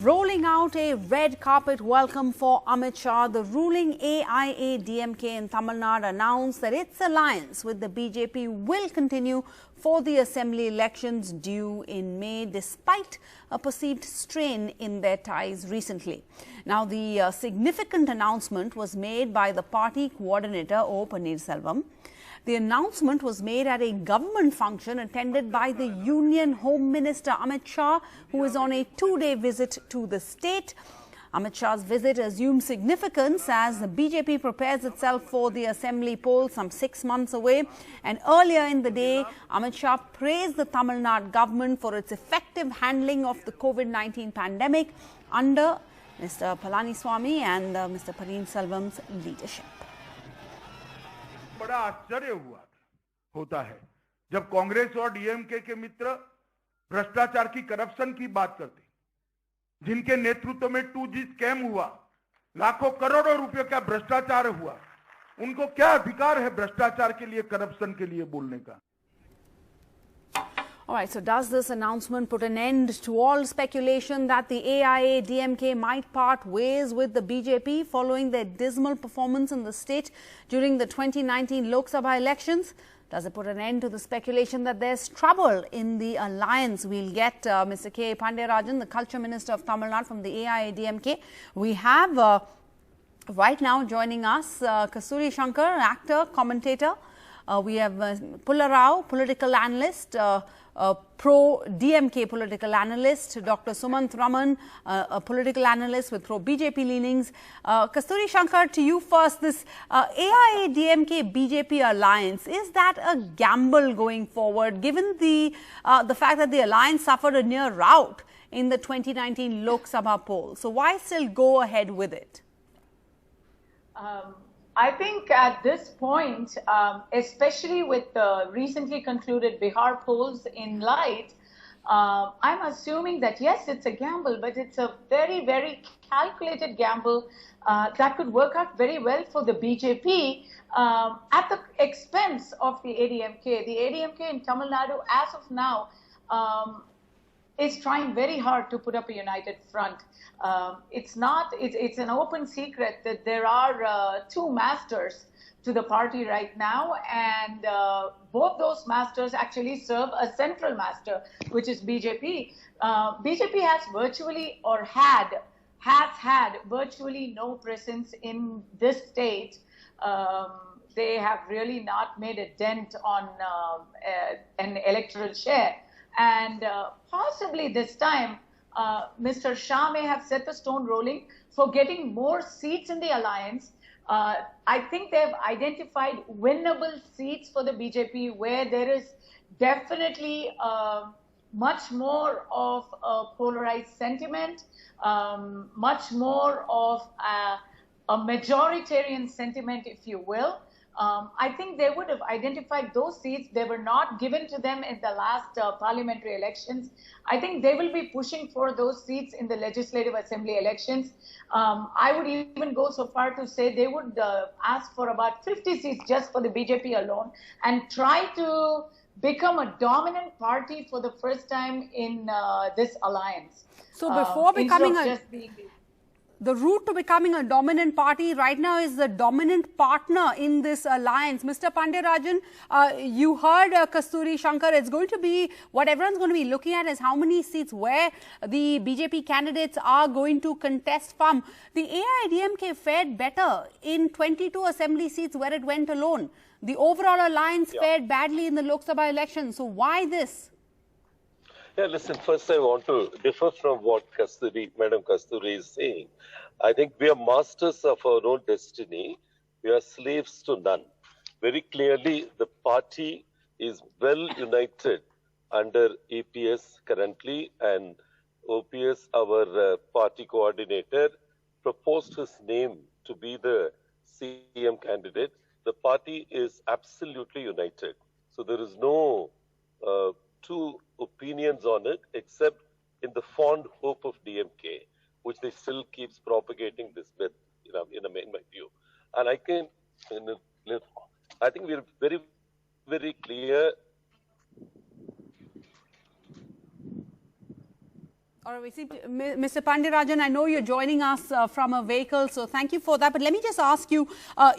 rolling out a red carpet welcome for Amit Shah, the ruling AIADMK in Tamil Nadu announced that its alliance with the BJP will continue for the assembly elections due in May, despite a perceived strain in their ties recently. Now, the significant announcement was made by the party coordinator, O. Paneerselvam. The announcement was made at a government function attended by the Union Home Minister Amit Shah, who is on a two-day visit to the state. Amit Shah's visit assumes significance as the BJP prepares itself for the assembly poll some 6 months away. And earlier in the day, Amit Shah praised the Tamil Nadu government for its effective handling of the COVID-19 pandemic under Mr. Palaniswamy and Mr. Paneerselvam's leadership. बड़ा आश्चर्य होता है जब कांग्रेस और DMK के मित्र भ्रष्टाचार की corruption की बात करते, जिनके नेतृत्व में 2G स्कैम हुआ, लाखों करोड़ों रुपए का भ्रष्टाचार हुआ, उनको क्या अधिकार है भ्रष्टाचार के लिए, करप्शन के लिए बोलने का? All right, so does this announcement put an end to all speculation that the AIADMK might part ways with the BJP following their dismal performance in the state during the 2019 Lok Sabha elections? Does it put an end to the speculation that there's trouble in the alliance? We'll get Mr. K. Pandeyarajan, the Culture Minister of Tamil Nadu from the AIADMK. We have right now joining us Kasturi Shankar, actor, commentator. We have Pulla Rao, political analyst, pro-DMK political analyst, Dr. Sumant Raman, a political analyst with pro-BJP leanings. Kasturi Shankar, to you first, this AIADMK-BJP alliance, is that a gamble going forward, given the fact that the alliance suffered a near rout in the 2019 Lok Sabha poll? So why still go ahead with it? I think at this point, especially with the recently concluded Bihar polls in light, I'm assuming that yes, it's a gamble, but it's a very, very calculated gamble that could work out very well for the BJP at the expense of the ADMK. The ADMK in Tamil Nadu, as of now, is trying very hard to put up a united front. It's an open secret that there are two masters to the party right now, and both those masters actually serve a central master, which is BJP. BJP has virtually has had virtually no presence in this state. They have really not made a dent on an electoral share. And possibly this time, Mr. Shah may have set the stone rolling for getting more seats in the alliance. I think they've identified winnable seats for the BJP where there is definitely much more of a polarized sentiment, much more of a majoritarian sentiment, if you will. I think they would have identified those seats. They were not given to them in the last parliamentary elections. I think they will be pushing for those seats in the Legislative Assembly elections. I would even go so far to say they would ask for about 50 seats just for the BJP alone and try to become a dominant party for the first time in this alliance. So before becoming the route to becoming a dominant party right now is the dominant partner in this alliance. Mr. Pandeyarajan, you heard Kasturi Shankar. It's going to be, what everyone's going to be looking at is how many seats where the BJP candidates are going to contest from. The AIADMK fared better in 22 assembly seats where it went alone. The overall alliance fared badly in the Lok Sabha election. So why this? Yeah, listen, first I want to differ from what Madam Kasturi is saying. I think we are masters of our own destiny. We are slaves to none. Very clearly, the party is well united under APS currently, and OPS, our party coordinator, proposed his name to be the CM candidate. The party is absolutely united. So there is no two opinions on it, except in the fond hope of DMK, which they still keeps propagating this myth, in my view. And I think we're very, very clear. Or are we we see, Mr. Pandirajan, I know you're joining us from a vehicle, so thank you for that. But let me just ask you,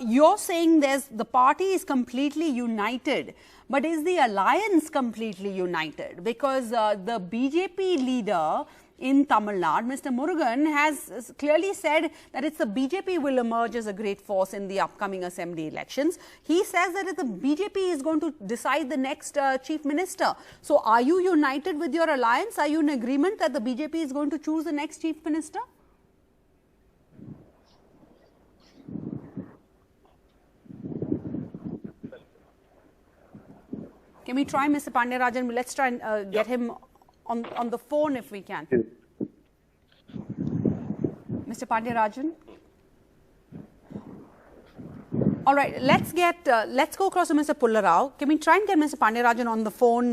you're saying the party is completely united, but is the alliance completely united? Because the BJP leader in Tamil Nadu, Mr. Murugan, has clearly said that it's the BJP will emerge as a great force in the upcoming assembly elections. He says that the BJP is going to decide the next chief minister. So are you united with your alliance? Are you in agreement that the BJP is going to choose the next chief minister? Can we try Mr. Pandirajan? Let's try and get him on the phone if we can. Mr. Pandirajan? All right, let's go across to Mr. Pullarao. Can we try and get Mr. Pandirajan on the phone,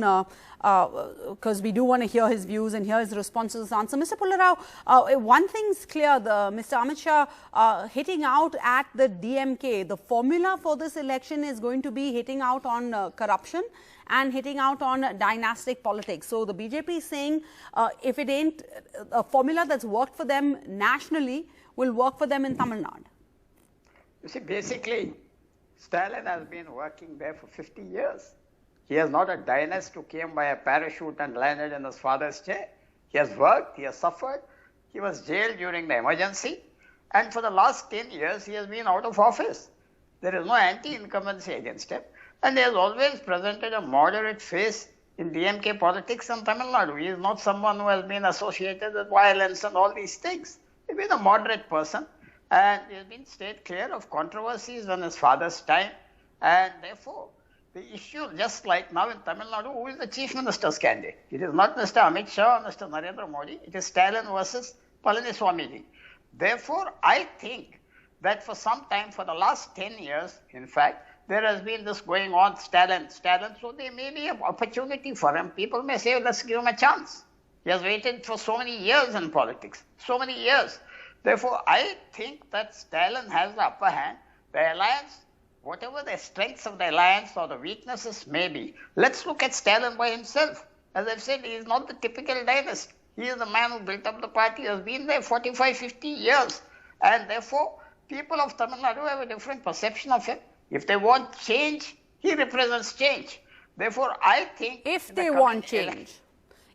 because we do want to hear his views and hear his responses to this answer. Mr. Pullarao, one thing's clear, Mr. Amit Shah hitting out at the DMK. The formula for this election is going to be hitting out on corruption and hitting out on dynastic politics. So the BJP is saying if it ain't a formula that's worked for them nationally, will work for them in Tamil Nadu. You see, basically, Stalin has been working there for 50 years. He is not a dynast who came by a parachute and landed in his father's chair. He has worked, he has suffered. He was jailed during the emergency. And for the last 10 years, he has been out of office. There is no anti-incumbency against him. And he has always presented a moderate face in DMK politics in Tamil Nadu. He is not someone who has been associated with violence and all these things. He has been a moderate person. And he has been stayed clear of controversies in his father's time. And therefore, the issue, just like now in Tamil Nadu, who is the chief minister's candidate? It is not Mr. Amit Shah or Mr. Narendra Modi. It is Stalin versus Palaniswamiji. Therefore, I think that for some time, for the last 10 years, in fact, there has been this going on, Stalin. So there may be an opportunity for him. People may say, let's give him a chance. He has waited for so many years in politics, so many years. Therefore, I think that Stalin has the upper hand. The alliance, whatever the strengths of the alliance or the weaknesses may be, let's look at Stalin by himself. As I've said, he is not the typical dynast. He is the man who built up the party, has been there 45, 50 years. And therefore, people of Tamil Nadu have a different perception of him. If they want change, he represents change. Therefore, I think... If they want change.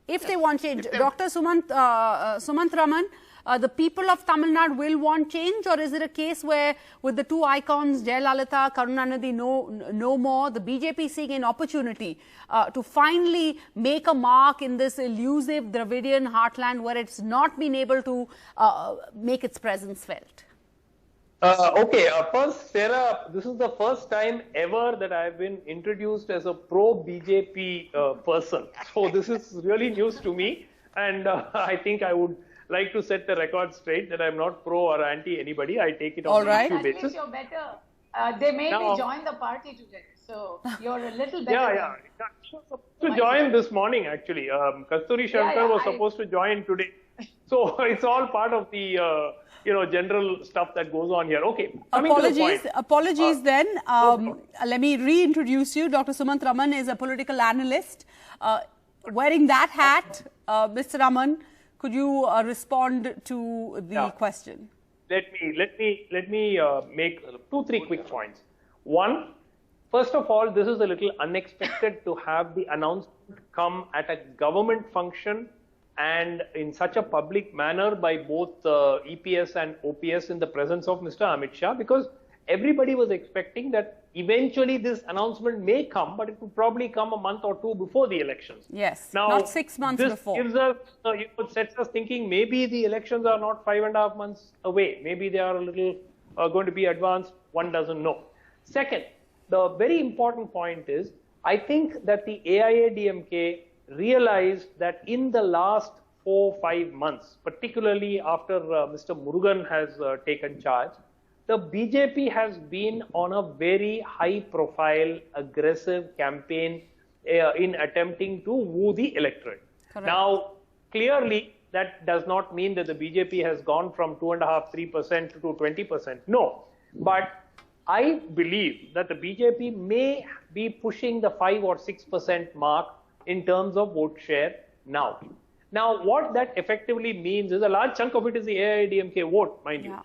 Dr. Sumant Raman, the people of Tamil Nadu will want change, or is it a case where with the two icons, Jayalalitha, Karunanidhi, no more, the BJP seeing an opportunity to finally make a mark in this elusive Dravidian heartland where it's not been able to make its presence felt? First, Sarah, this is the first time ever that I've been introduced as a pro-BJP person. So this is really news to me, and I think I would like to set the record straight that I'm not pro or anti anybody. I take it on an issue basis. You're better. They made me join the party today, so you're a little better. Yeah. She was supposed to join this morning, actually. Kasturi Shankar was supposed to join today. So it's all part of the general stuff that goes on here. Okay. Apologies then. Let me reintroduce you. Dr. Sumant Raman is a political analyst. Wearing that hat, Mr. Raman, could you respond to the question? Let me make 2-3 quick points. One, first of all, this is a little unexpected to have the announcement come at a government function and in such a public manner by both EPS and OPS in the presence of Mr. Amit Shah, because everybody was expecting that eventually this announcement may come, but it would probably come a month or two before the elections. Yes, now, not 6 months before. Gives us, it sets us thinking maybe the elections are not 5.5 months away. Maybe they are a little going to be advanced. One doesn't know. Second, the very important point is, I think that the AIADMK realized that in the last 4-5 months, particularly after Mr. Murugan has taken charge, the BJP has been on a very high-profile, aggressive campaign in attempting to woo the electorate. Correct. Now, clearly, that does not mean that the BJP has gone from 2.5-3% to 20%. No. But I believe that the BJP may be pushing the 5 or 6% mark in terms of vote share now. Now, what that effectively means is a large chunk of it is the AIADMK vote, mind you.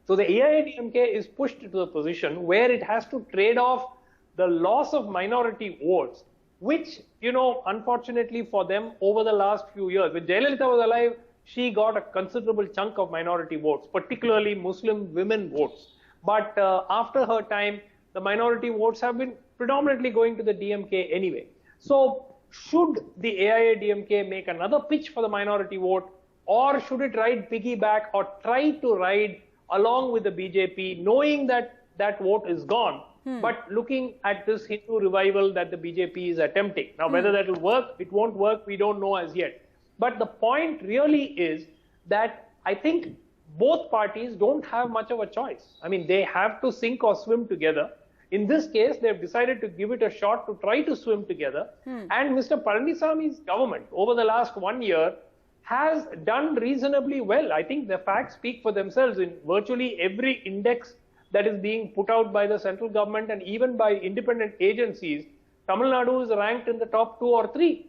So the AIADMK is pushed to the position where it has to trade off the loss of minority votes, which, unfortunately for them over the last few years, when Jayalalitha was alive, she got a considerable chunk of minority votes, particularly Muslim women votes. But after her time, the minority votes have been predominantly going to the DMK anyway. So should the AIADMK make another pitch for the minority vote, or should it ride piggyback or try to ride along with the BJP, knowing that that vote is gone, but looking at this Hindu revival that the BJP is attempting? Now, whether that will work, it won't work, we don't know as yet. But the point really is that I think both parties don't have much of a choice. I mean, they have to sink or swim together. In this case, they've decided to give it a shot to try to swim together. And Mr. Palaniswamy's government over the last 1 year has done reasonably well. I think the facts speak for themselves. In virtually every index that is being put out by the central government and even by independent agencies, Tamil Nadu is ranked in the top 2 or 3.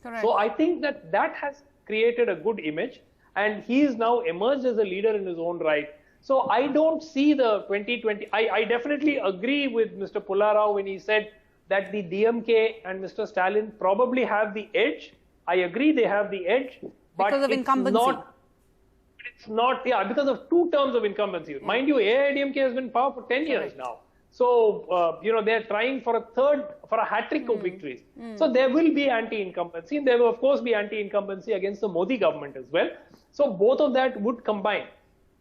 Correct. So I think that has created a good image, and he is now emerged as a leader in his own right. So I don't see the 2020. I definitely agree with Mr. Pullarao when he said that the DMK and Mr. Stalin probably have the edge. I agree they have the edge. But because of incumbency. It's not, because of 2 terms of incumbency. Mind you, AIADMK has been in power for 10 years now. So, they're trying for a hat-trick of victories. So there will be anti-incumbency, and there will of course be anti-incumbency against the Modi government as well. So both of that would combine.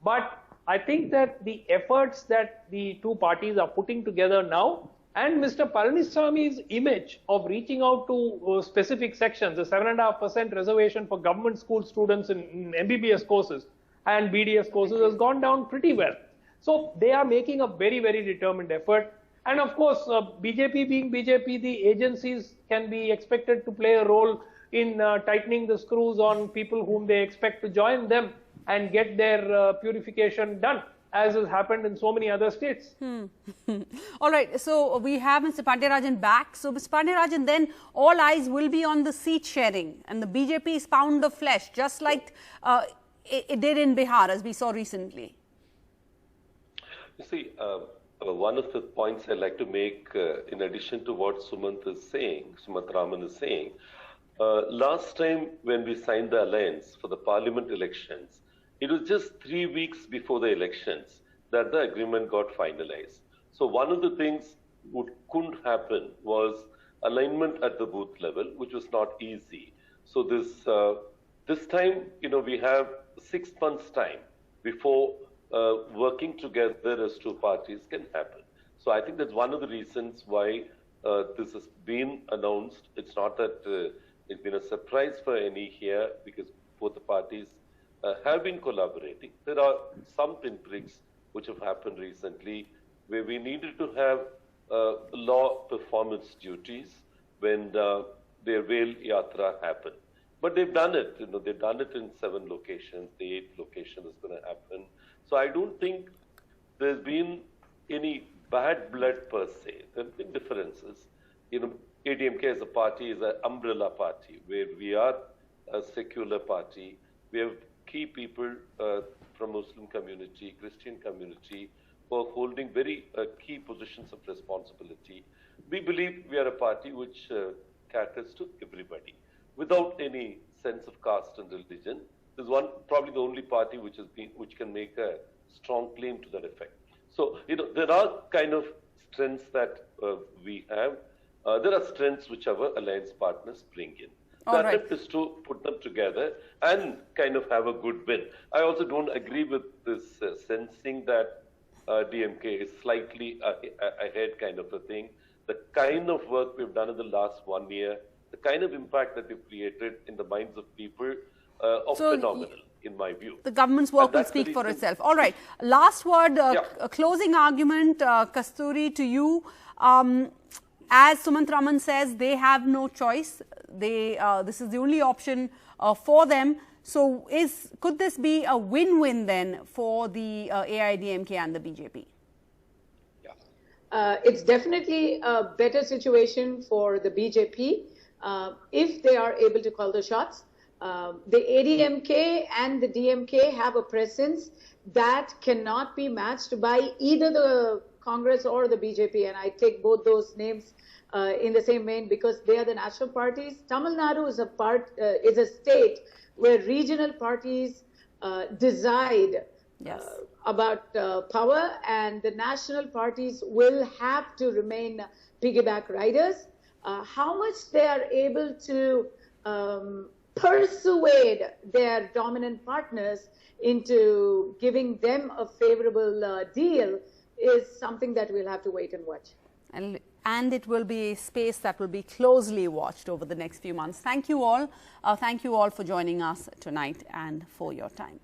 But I think that the efforts that the 2 parties are putting together now, and Mr. Palaniswamy's image of reaching out to specific sections, the 7.5% reservation for government school students in MBBS courses and BDS courses has gone down pretty well. So they are making a very, very determined effort. And of course, BJP being BJP, the agencies can be expected to play a role in tightening the screws on people whom they expect to join them and get their purification done, as has happened in so many other states. All right, so we have Mr. Pandeyarajan back. So Mr. Pandeyarajan, then all eyes will be on the seat sharing and the BJP's pound of flesh, just like it did in Bihar, as we saw recently. You see, one of the points I'd like to make, in addition to what Sumant Raman is saying, last time when we signed the alliance for the parliament elections, it was just 3 weeks before the elections that the agreement got finalized. So one of the things that couldn't happen was alignment at the booth level, which was not easy. So this time, we have 6 months' time before working together as 2 parties can happen. So I think that's one of the reasons why this has been announced. It's not that it's been a surprise for any here, because both the parties have been collaborating. There are some pinpricks which have happened recently where we needed to have law performance duties when their Veil Yatra happened. But they've done it. They've done it in 7 locations. The 8th location is going to happen. So I don't think there's been any bad blood per se. There have been differences. ADMK as a party is an umbrella party where we are a secular party. We have key people from Muslim community, Christian community, who are holding very key positions of responsibility. We believe we are a party which caters to everybody without any sense of caste and religion. There's probably the only party which can make a strong claim to that effect. So, there are kind of strengths that we have. There are strengths which our alliance partners bring in. The attempt is to put them together and kind of have a good win. I also don't agree with this sensing that DMK is slightly ahead kind of a thing. The kind of work we've done in the last 1 year, the kind of impact that we've created in the minds of people are phenomenal, in my view. The government's work will speak for itself. All right. Last word, a closing argument, Kasturi, to you. As Sumant Raman says, they have no choice. This is the only option for them. So could this be a win-win then for the AIADMK and the BJP? It's definitely a better situation for the BJP if they are able to call the shots. The ADMK and the DMK have a presence that cannot be matched by either the Congress or the BJP, and I take both those names in the same vein because they are the national parties. Tamil Nadu is a state where regional parties decide about power, and the national parties will have to remain piggyback riders. How much they are able to persuade their dominant partners into giving them a favorable deal is something that we'll have to wait and watch. And it will be a space that will be closely watched over the next few months. Thank you all. Thank you all for joining us tonight and for your time.